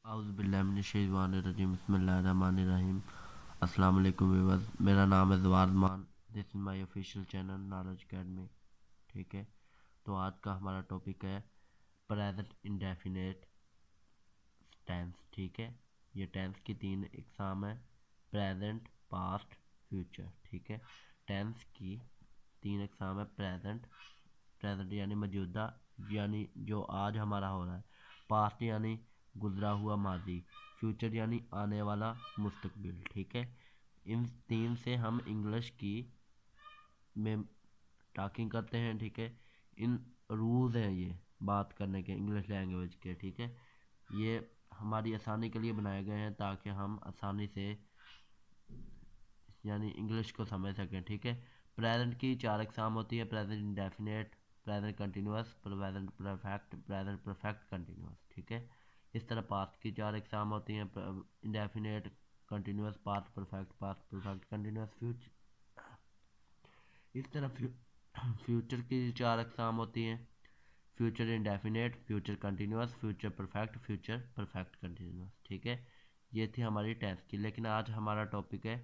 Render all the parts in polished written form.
औज़ुबिल्लाहिमिनश्शैतानिर्रजीम बिस्मिल्लाहिर्रहमानिर्रहीम। अस्सलाम वालेकुम व्यूअर्स, मेरा नाम है जवाद मान। This is my official channel knowledge academy. ठीक है, तो आज का हमारा टॉपिक है प्रेजेंट इंडेफिनेट टेंस। ठीक है, ये टेंस की तीन इकसाम है, प्रेजेंट, पास्ट, फ्यूचर। ठीक है, टेंस की तीन इकसाम है। प्रेजेंट, प्रेजेंट यानी मौजूदा, यानी जो आज हमारा हो रहा है। पास्ट यानी गुजरा हुआ माजी। फ्यूचर यानी आने वाला मुस्तकबिल। ठीक है, इन तीन से हम इंग्लिश की में टॉकिंग करते हैं। ठीक है, इन रूल्स हैं ये बात करने के इंग्लिश लैंग्वेज के। ठीक है, ये हमारी आसानी के लिए बनाए गए हैं ताकि हम आसानी से यानी इंग्लिश को समझ सकें। ठीक है, प्रेजेंट की चार इकसाम होती है: present indefinite, present continuous, present perfect, present perfect continuous. ठीक है, इस तरह पास्ट की चार इकसाम होती हैं: indefinite, continuous, past perfect continuous, future. इस तरह फ्यूचर की चार इकसाम होती हैं: future indefinite, future continuous, future perfect continuous. ठीक है, ये थी हमारी टेंस की। लेकिन आज हमारा टॉपिक है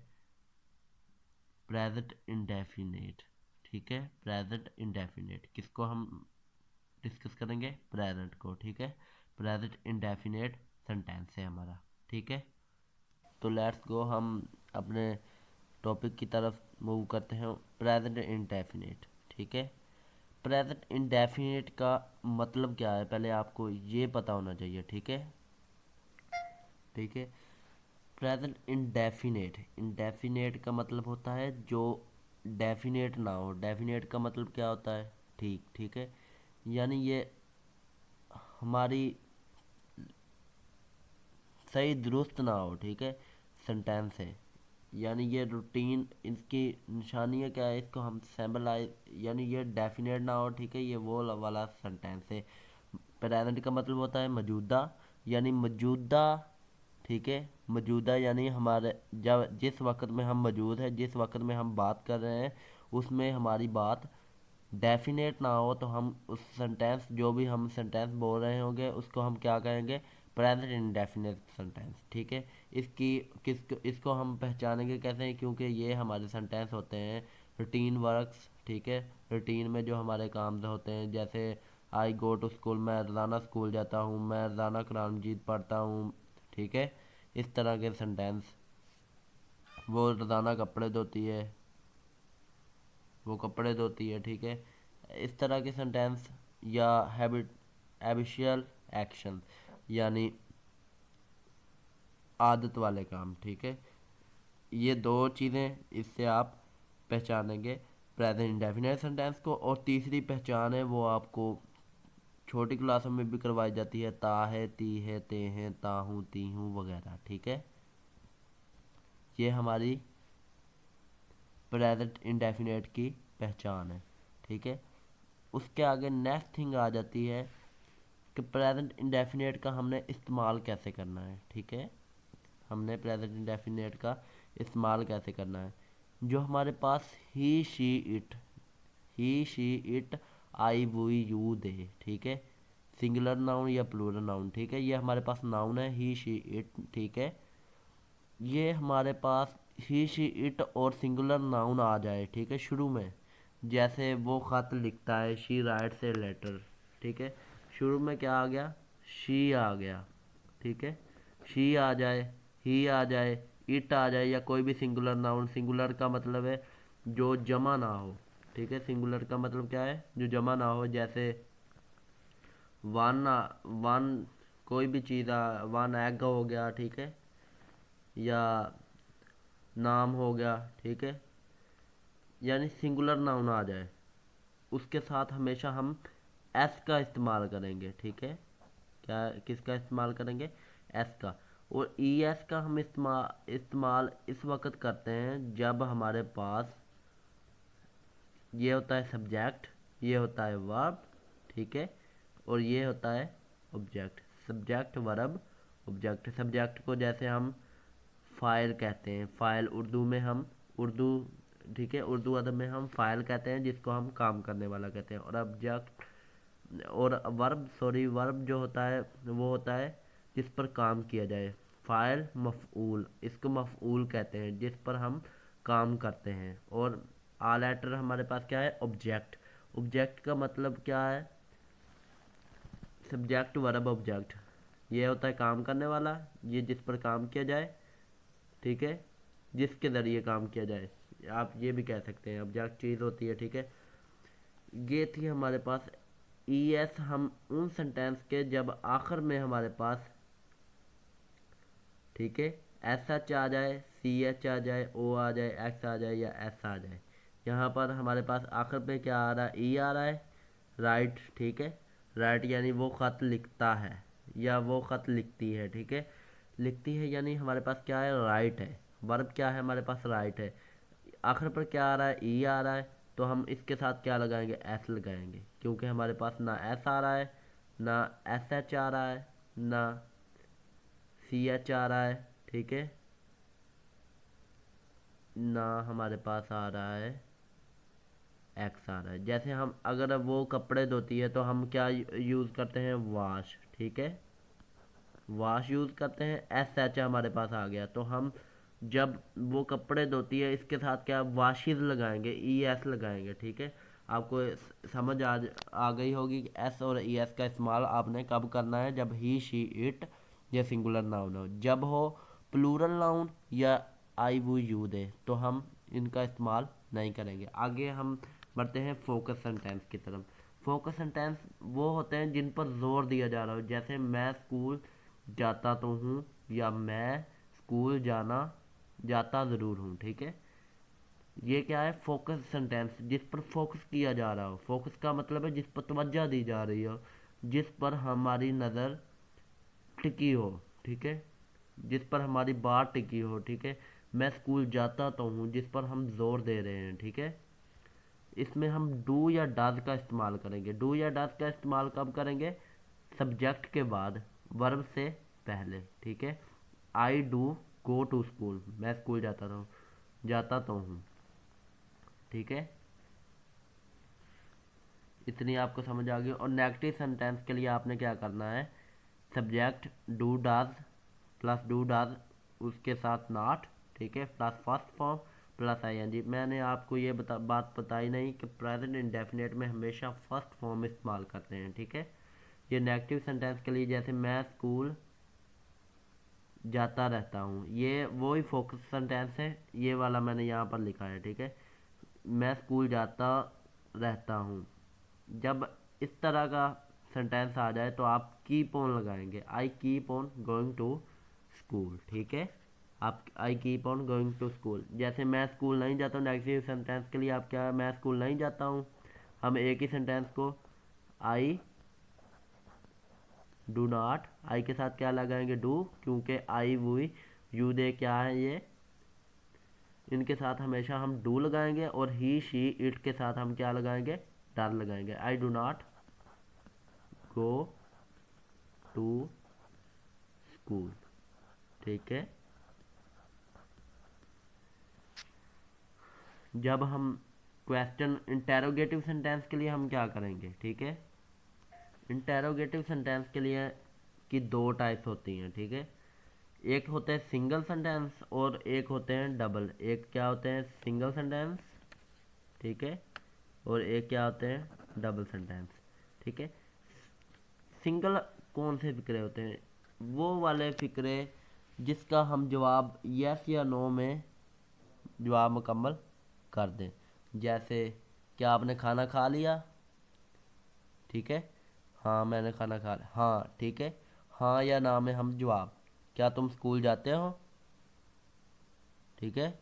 प्रेजेंट इंडेफिनेट। ठीक है, प्रेजेंट इंडेफिनेट किसको हम डिस्कस करेंगे? प्रेजेंट को। ठीक है, प्रेजेंट इंडेफिनेट सेंटेंस है हमारा। ठीक है, तो लेट्स गो, हम अपने टॉपिक की तरफ मूव करते हैं। Present indefinite. ठीक है, प्रेजेंट इंडेफिनेट का मतलब क्या है पहले आपको ये पता होना चाहिए। ठीक है, ठीक है, प्रेजेंट इंडेफिनेट, इंडेफिनेट का मतलब होता है जो डेफिनेट ना हो। डेफिनेट का मतलब क्या होता है? ठीक। ठीक है, यानी ये हमारी सही दुरुस्त ना हो। ठीक है, सेंटेंस है, यानी ये रूटीन, इसकी निशानी क्या है? इसको हम सैम्बलाइज, यानी ये डेफिनेट ना हो। ठीक है, ये वो वाला सेंटेंस है। प्रेजेंट का मतलब होता है मौजूदा, यानी मौजूदा। ठीक है, मौजूदा यानी हमारे जब जिस वक्त में हम मौजूद हैं, जिस वक्त में हम बात कर रहे हैं, उसमें हमारी बात डेफिनेट ना हो तो हम उस सेंटेंस, जो भी हम सेंटेंस बोल रहे होंगे, उसको हम क्या कहेंगे? Present indefinite sentence. ठीक है, इसकी इसको हम पहचानेंगे कैसे हैं? क्योंकि ये हमारे सेंटेंस होते हैं रूटीन वर्क्स। ठीक है, रूटीन में जो हमारे काम होते हैं, जैसे आई गो टू स्कूल, मैं रोज़ाना स्कूल जाता हूँ, मैं रोज़ाना कुरान मजीद पढ़ता हूँ। ठीक है, इस तरह के सेंटेंस। वो रोज़ाना कपड़े धोती है, वो कपड़े धोती है। ठीक है, इस तरह के सेंटेंस। या हैबिचुअल एक्शन, यानी आदत वाले काम। ठीक है, ये दो चीज़ें इससे आप पहचानेंगे प्रेजेंट इंडेफिनिट सेंटेंस को। और तीसरी पहचान है वो आपको छोटी क्लासों में भी करवाई जाती है: ता है, ती है, ते हैं, ता हूँ, ती हूँ वगैरह। ठीक है, ये हमारी प्रेजेंट इंडेफिनिट की पहचान है। ठीक है, उसके आगे नेक्स्ट थिंग आ जाती है कि प्रेजेंट इंडेफिनेट का हमने इस्तेमाल कैसे करना है। ठीक है, हमने प्रेजेंट इंडेफिनेट का इस्तेमाल कैसे करना है। जो हमारे पास ही she it, I we you they. ठीक है, सिंगुलर नाउन या प्लूरल नाउन। ठीक है, ये हमारे पास नाउन है ही शी इट। ठीक है, ये हमारे पास ही शी इट और सिंगुलर नाउन आ जाए, ठीक है, शुरू में, जैसे वो ख़त लिखता है, शी राइट्स ए लेटर। ठीक है, शुरू में क्या आ गया? शी आ गया। ठीक है, शी आ जाए, ही आ जाए, इट आ जाए, या कोई भी सिंगुलर नाउन। सिंगुलर का मतलब है जो जमा ना हो। ठीक है, सिंगुलर का मतलब क्या है? जो जमा ना हो। जैसे वन, वन कोई भी चीज़, वन एग हो गया। ठीक है, या नाम हो गया। ठीक है, यानी सिंगुलर नाउन आ जाए, उसके साथ हमेशा हम एस का इस्तेमाल करेंगे। ठीक है, क्या किसका इस्तेमाल करेंगे? एस का। और ई एस का हम इस्तेमाल इस वक्त करते हैं जब हमारे पास ये होता है सब्जेक्ट, ये होता है वर्ब। ठीक है, और ये होता है object. Subject, verb, object. Subject को जैसे हम फ़ाइल कहते हैं, फ़ाइल उर्दू में हम उर्दू ठीक है, उर्दू अदब में हम फ़ाइल कहते हैं, जिसको हम काम करने वाला कहते हैं। और ऑब्जेक्ट और वर्ब, सॉरी, वर्ब जो होता है वो होता है जिस पर काम किया जाए। फ़ाइल मफ़ऊल, इसको मफ़ऊल कहते हैं जिस पर हम काम करते हैं। और आ लेटर हमारे पास क्या है, ऑब्जेक्ट। ऑब्जेक्ट का मतलब क्या है, सब्जेक्ट वर्ब ऑब्जेक्ट। ये होता है काम करने वाला, ये जिस पर काम किया जाए, ठीक है, जिसके ज़रिए काम किया जाए, आप ये भी कह सकते हैं ऑब्जेक्ट चीज़ होती है, ठीक है। ये थी हमारे पास ई एस। हम उन सेंटेंस के जब आखिर में हमारे पास, ठीक है, एस एच आ जाए, सी एच आ जाए, ओ आ जाए, एक्स आ जाए या एस आ जाए। यहाँ पर हमारे पास आखिर पे क्या आ रहा है, ई आ रहा है, राइट, ठीक है। राइट यानी वो ख़त लिखता है या वो ख़त लिखती है, ठीक है। लिखती है यानी हमारे पास क्या है, राइट है। वर्ब क्या है हमारे पास, राइट है। आखिर पर क्या आ रहा है, ई आ रहा है, तो हम इसके साथ क्या लगाएंगे, एस लगाएंगे, क्योंकि हमारे पास ना एस आ रहा है, ना एस एच आ रहा है, ना सी एच आ रहा है, ठीक है, ना हमारे पास आ रहा है एक्स आ रहा है। जैसे हम अगर वो कपड़े धोती है तो हम क्या यूज़ करते हैं, वाश, ठीक है, वाश यूज़ करते हैं। एस एच हमारे पास आ गया, तो हम जब वो कपड़े धोती है इसके साथ क्या वाशिज लगाएंगे, ई एस लगाएंगे, ठीक है। आपको समझ आ गई होगी कि एस और ई एस का इस्तेमाल आपने कब करना है, जब ही शी इट या सिंगुलर नाउन हो। जब हो प्लूरल नाउन या आई वो यू दे तो हम इनका इस्तेमाल नहीं करेंगे। आगे हम बढ़ते हैं फोकस सेंटेंस की तरफ। फोकस सेंटेंस वो होते हैं जिन पर जोर दिया जा रहा हो, जैसे मैं स्कूल जाता तो हूँ या मैं स्कूल जाता ज़रूर हूँ, ठीक है। ये क्या है, फोकस सेंटेंस, जिस पर फोकस किया जा रहा हो। फोकस का मतलब है जिस पर तवज्जो दी जा रही हो, जिस पर हमारी नज़र टिकी हो, ठीक है, जिस पर हमारी बात टिकी हो, ठीक है। मैं स्कूल जाता तो हूँ, जिस पर हम जोर दे रहे हैं, ठीक है। इसमें हम डू या डज का इस्तेमाल करेंगे। डू या डज का इस्तेमाल कब करेंगे, सब्जेक्ट के बाद, वर्ब से पहले, ठीक है। I do go to school, मैं स्कूल जाता तो हूँ, ठीक है। इतनी आपको समझ आ गई। और नेगेटिव सेंटेंस के लिए आपने क्या करना है, subject do does plus do does, उसके साथ नॉट, ठीक है, plus first form plus I N G. मैंने आपको ये बात बताई नहीं कि प्रेजेंट इंडेफिनेट में हमेशा फर्स्ट फॉर्म इस्तेमाल करते हैं, ठीक है। ये नेगेटिव सेंटेंस के लिए, जैसे मैं स्कूल जाता रहता हूँ, ये वो ही फोकस सेंटेंस है, ये वाला मैंने यहाँ पर लिखा है, ठीक है। मैं स्कूल जाता रहता हूँ। जब इस तरह का सेंटेंस आ जाए तो आप कीप ऑन लगाएंगे, I keep on going to school, ठीक है। आप I keep on going to school. जैसे मैं स्कूल नहीं जाता हूँ, नेगेटिव सेंटेंस के लिए आप क्या, मैं स्कूल नहीं जाता हूँ, हम एक ही सेंटेंस को आई डू नॉट, आई के साथ क्या लगाएंगे, डू, क्योंकि आई वी यू दे क्या है ये, इनके साथ हमेशा हम डू लगाएंगे। और ही शी इट के साथ हम क्या लगाएंगे, डर लगाएंगे। I do not go to school, ठीक है। जब हम क्वेश्चन इंटेरोगेटिव सेंटेंस के लिए हम क्या करेंगे, ठीक है। इंटेरोगेटिव सेंटेंस के लिए की दो टाइप्स होती हैं, ठीक है। एक होते हैं सिंगल सेंटेंस और एक होते हैं डबल। एक क्या होते हैं, सिंगल सेंटेंस, ठीक है, और एक क्या होते हैं, डबल सेंटेंस, ठीक है। सिंगल कौन से फिक्रे होते हैं, वो वाले फिक्रे जिसका हम जवाब यस या नो में जवाब मुकम्मल कर दें। जैसे क्या आपने खाना खा लिया, ठीक है, हाँ मैंने खाना खा लिया, हाँ ठीक है। हाँ या ना में हम जवाब, क्या तुम स्कूल जाते हो, ठीक है।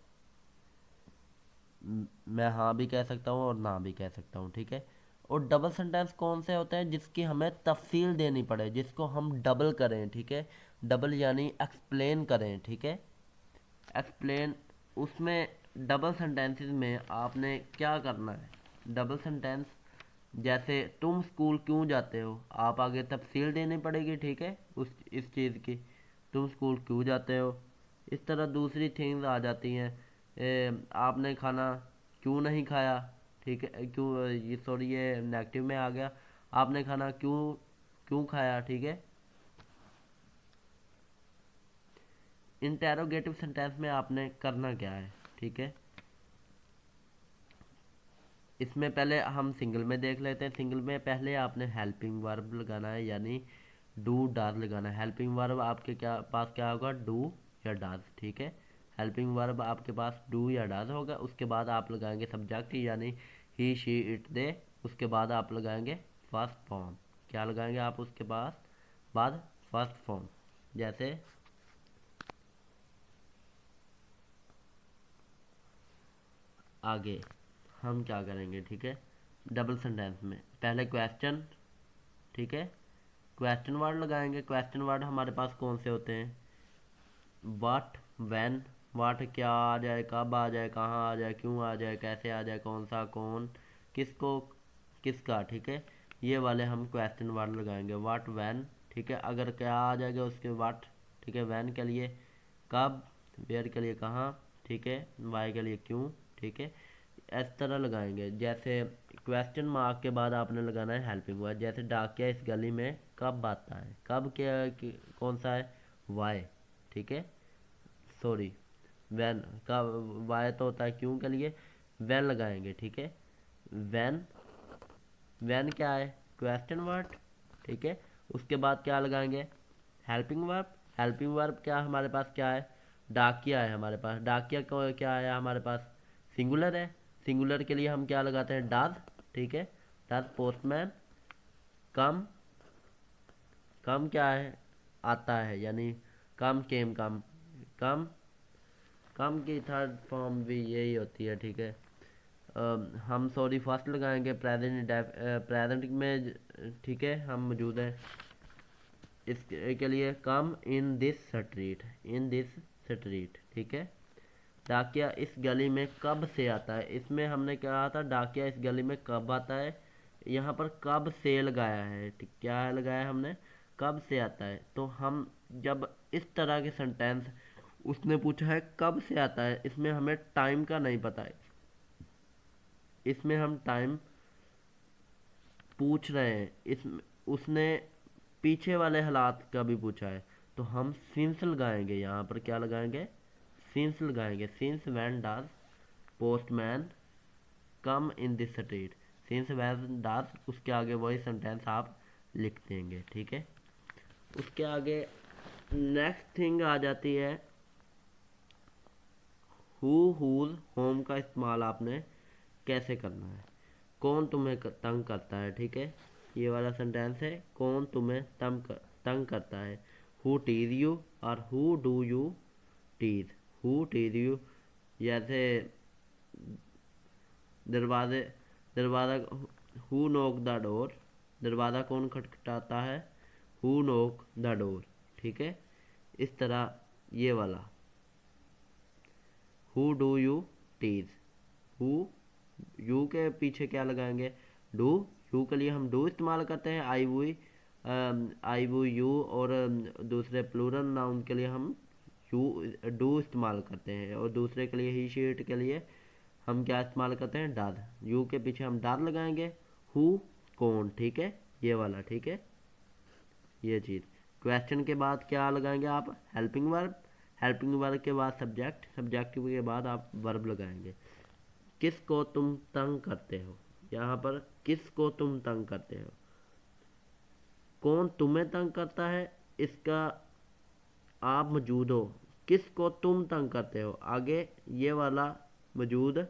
मैं हाँ भी कह सकता हूँ और ना भी कह सकता हूँ, ठीक है। और डबल सेंटेंस कौन से होते हैं, जिसकी हमें तफसील देनी पड़े, जिसको हम डबल करें, ठीक है। डबल यानी एक्सप्लेन करें, ठीक है, एक्सप्लेन। उसमें डबल सेंटेंसेस में आपने क्या करना है, डबल सेंटेंस जैसे तुम स्कूल क्यों जाते हो, आप आगे तफसील देनी पड़ेगी, ठीक है, उस इस चीज़ की, तुम स्कूल क्यों जाते हो। इस तरह दूसरी थिंग्स आ जाती हैं, आपने खाना क्यों नहीं खाया, ठीक है, क्यों, ये सॉरी ये नेगेटिव में आ गया, आपने खाना क्यों क्यों खाया, ठीक है। इंटेरोगेटिव सेंटेंस में आपने करना क्या है, ठीक है। इसमें पहले हम सिंगल में देख लेते हैं। सिंगल में पहले आपने हेल्पिंग वर्ब लगाना है, यानी डू डज लगाना है। हेल्पिंग वर्ब आपके पास क्या होगा, डू या डज, ठीक है। हेल्पिंग वर्ब आपके पास डू या डज होगा। उसके बाद आप लगाएंगे सब्जेक्ट, यानी ही शी इट दे। उसके बाद आप लगाएंगे फर्स्ट फॉर्म। क्या लगाएंगे आप उसके बाद फर्स्ट फॉर्म। जैसे आगे हम क्या करेंगे, ठीक है। डबल सेंटेंस में पहले क्वेश्चन, ठीक है, क्वेश्चन वर्ड लगाएंगे। क्वेश्चन वर्ड हमारे पास कौन से होते हैं, व्हाट, व्हेन। व्हाट क्या आ जाए, कब आ जाए, कहाँ आ जाए, क्यों आ जाए, कैसे आ जाए, कौन सा, कौन, किसको, किसका, ठीक है। ये वाले हम क्वेश्चन वर्ड लगाएंगे, व्हाट, व्हेन, ठीक है। अगर क्या आ जाएगा उसके व्हाट, ठीक है, व्हेन के लिए कब, वेयर के लिए कहाँ, ठीक है, वाई के लिए क्यों, ठीक है। इस तरह लगाएंगे। जैसे क्वेश्चन मार्क के बाद आपने लगाना है हेल्पिंग वर्ड। जैसे डाकिया इस गली में कब आता है, कब क्या कौन सा है, वाई, ठीक है, सॉरी, वैन का वाई तो होता है क्यों के लिए, वैन लगाएंगे, ठीक है। वैन, वैन क्या है, क्वेश्चन वर्ड, ठीक है। उसके बाद क्या लगाएंगे, हेल्पिंग वर्ब। हेल्पिंग वर्ब क्या हमारे पास क्या है, डाकिया है हमारे पास। डाकिया को क्या है हमारे पास, सिंगुलर है। सिंगुलर के लिए हम क्या लगाते हैं, डज, ठीक है। डज पोस्टमैन कम, कम क्या है, आता है, यानी कम केम, कम, कम, कम की थर्ड फॉर्म भी यही होती है, ठीक है। हम सॉरी फर्स्ट लगाएंगे प्रेजेंट, प्रेजेंट में, ठीक है, हम मौजूद हैं। इसके लिए come in this street, in this street, ठीक है। डाकिया इस गली में कब से आता है, इसमें हमने क्या कहा था, डाकिया इस गली में कब आता है। यहाँ पर कब से लगाया है, ठीक, क्या है लगाया हमने, कब से आता है। तो हम जब इस तरह के सेंटेंस, उसने पूछा है कब से आता है, इसमें हमें टाइम का नहीं पता है, इसमें हम टाइम पूछ रहे हैं, इसमें उसने पीछे वाले हालात का भी पूछा है, तो हम सिंस लगाएंगे। यहाँ पर क्या लगाएंगे, सिंस लगाएंगे। Since when does postman come in this street, since when does, उसके आगे वही सेंटेंस आप लिख देंगे, ठीक है। उसके आगे नेक्स्ट थिंग आ जाती है हु, हुज, होम का इस्तेमाल आपने कैसे करना है। कौन तुम्हें तंग करता है, ठीक है, ये वाला सेंटेंस है, कौन तुम्हें तंग करता है। हु टीज यू और who do you tease, who tease you. जैसे दरवाजे, दरवाज़ा, हु नोक द डोर, दरवाज़ा कौन खटखटाता है, हु नोक द डोर, ठीक है। इस तरह ये वाला who do you tease, who, you के पीछे क्या लगाएंगे, डू। यू के लिए हम डू इस्तेमाल करते हैं, आई वो यू, और दूसरे प्लूरल नाउन के लिए हम यू, डू इस्तेमाल करते हैं। और दूसरे के लिए ही शीट के लिए हम क्या इस्तेमाल करते हैं, डज। यू के पीछे हम डज लगाएंगे। हु, कौन, ठीक है, ये वाला, ठीक है, ये चीज़। क्वेश्चन के बाद क्या लगाएंगे आप, हेल्पिंग वर्ब। हेल्पिंग वर्ब के बाद सब्जेक्ट, सब्जेक्ट के बाद आप वर्ब लगाएंगे। किसको तुम तंग करते हो, यहाँ पर किसको तुम तंग करते हो, कौन तुम्हें तंग करता है, इसका आप मौजूद हो, किसको तुम तंग करते हो। आगे ये वाला मौजूद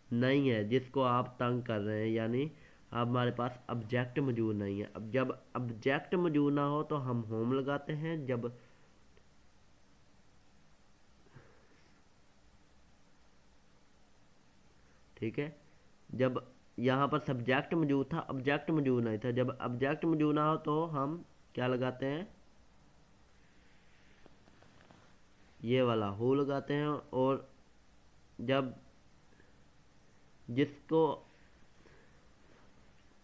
नहीं है जिसको आप तंग कर रहे हैं, यानी अब हमारे पास ऑब्जेक्ट मौजूद नहीं है। अब जब ऑब्जेक्ट मौजूद ना हो तो हम होम लगाते हैं। जब ठीक है, जब यहाँ पर सब्जेक्ट मौजूद था, ऑब्जेक्ट मौजूद नहीं था, जब ऑब्जेक्ट मौजूद ना हो तो हम क्या लगाते हैं, ये वाला हो लगाते हैं। और जब जिसको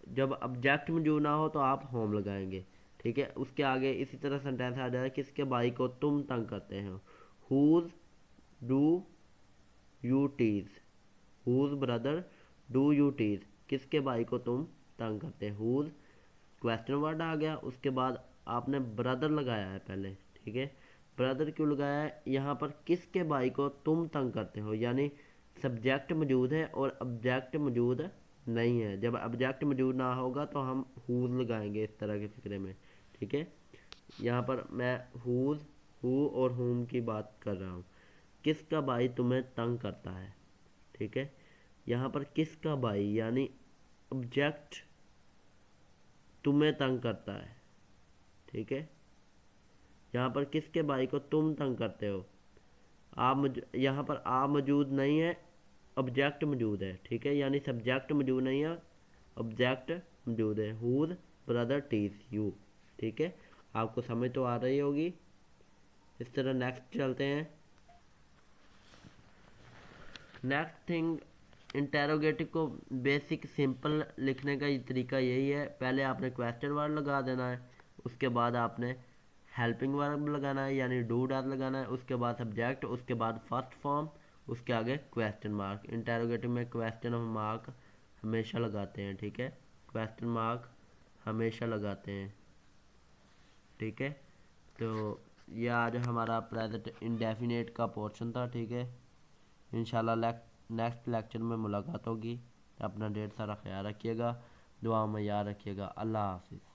जब ऑब्जेक्ट मौजूद ना हो तो आप होम लगाएंगे, ठीक है। उसके आगे इसी तरह सेंटेंस आ जाएगा, किसके भाई को तुम तंग करते हो, whose do you tease, whose brother do you tease, किसके भाई को तुम तंग करते हैं, हुज क्वेश्चन वर्ड आ गया। उसके बाद आपने ब्रदर लगाया है पहले, ठीक है, ब्रदर क्यों लगाया है? यहाँ पर किसके भाई को तुम तंग करते हो, यानी सब्जेक्ट मौजूद है और ऑब्जेक्ट मौजूद नहीं है। जब ऑब्जेक्ट मौजूद ना होगा तो हम हुज लगाएंगे इस तरह के फिक्रे में, ठीक है। यहाँ पर मैं हुज, हु और हुम की बात कर रहा हूँ। किसका भाई तुम्हें तंग करता है, ठीक है। यहाँ पर किसका भाई यानी ऑब्जेक्ट तुम्हें तंग करता है, ठीक है। यहाँ पर किसके भाई को तुम तंग करते हो, यहाँ पर आप मौजूद नहीं है, ऑब्जेक्ट मौजूद है, ठीक है, यानी सब्जेक्ट मौजूद नहीं है, ऑब्जेक्ट मौजूद है। हुज ब्रदर टीज यू, ठीक है। आपको समझ तो आ रही होगी। इस तरह नेक्स्ट चलते हैं। नेक्स्ट थिंग, इंटेरोगेटिव को बेसिक सिंपल लिखने का तरीका यही है, पहले आपने क्वेश्चन वर्ड लगा देना है, उसके बाद आपने हेल्पिंग वर्ब लगाना है यानी डू डैट लगाना है, उसके बाद सब्जेक्ट, उसके बाद फर्स्ट फॉर्म, उसके आगे क्वेश्चन मार्क। इंटेरोगेटिव में क्वेश्चन मार्क हमेशा लगाते हैं, ठीक है, क्वेश्चन मार्क हमेशा लगाते हैं, ठीक है। तो ये आज हमारा प्रेजेंट इंडेफिनेट का पोर्शन था, ठीक है। इंशाल्लाह नेक्स्ट लेक्चर में मुलाकात होगी। अपना ढेर सारा ख्याल रखिएगा, दुआ में याद रखिएगा। अल्लाह हाफिज़।